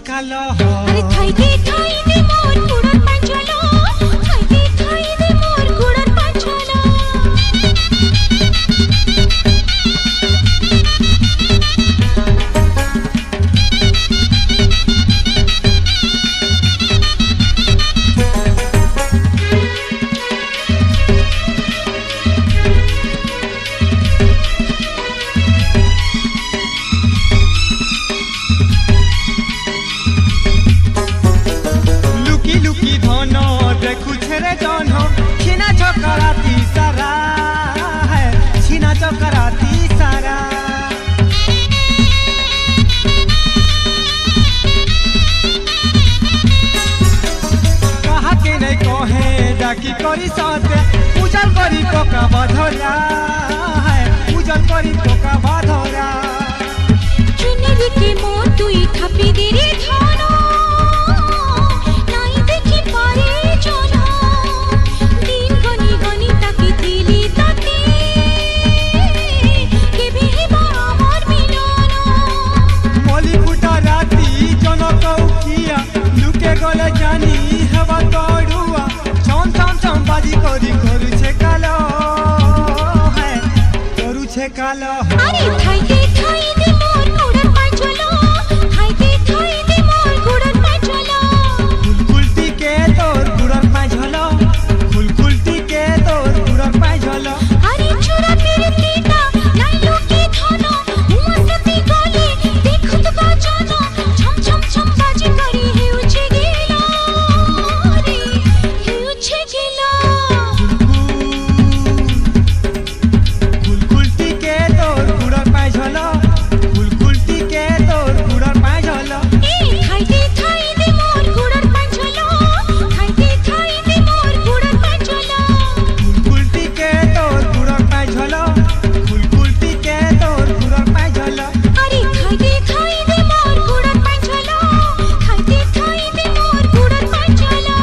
কালো আরে খাইতে খাইতে মোর গুড়র পাঁচলো খাইতে খাইতে মোর গুড়র পাঁচলো কি করি সাথে পূজা করি পোকা বাধরা পূজা করি পোকা বাধরা চুনরিকে মোর তুই থাপি দিরে ধন নাই দেখি পারে জন দিন গনি গনি তাকে দিলি তাকে কেবে হেবা আমার মিলন মলি ফুটা রাতি জনক কিয়া লুকে গলে জানি হেবা তড়ুয়া চম চম চম বাজি করি করুছে কালো করুছে কালো আরে খাইতে খাইতে মোর গুড়র পাঁচলো খাইতে খাইতে মোর গুড়র পাঁচলো ফুলকুলটি কে তোর গুড়র পাঁচলো ফুলকুলটি কে তোর গুড়র পাঁচলো আরে চুরা পিরতিটা নাই লোকে ধন উমসতি গলে দেখুত বাজন ছম ছম ছম বাজি করি হেউছে গেল রে হেউছে গেল ফুলকুলটি কে তোর গুড়র পাঁচলো ফুলকুলটি কে তোর গুড়র পাঁচলো এই খাইতে খাইতে মোর গুড়র পাঁচলো খাইতে খাইতে মোর গুড়র পাঁচলো ফুলকুলটি কে তোর গুড়র পাঁচলো ফুলকুলটি কে তোর গুড়র পাঁচলো আরে খাইতে খাইতে মোর গুড়র পাঁচলো খাইতে খাইতে মোর গুড়র পাঁচলো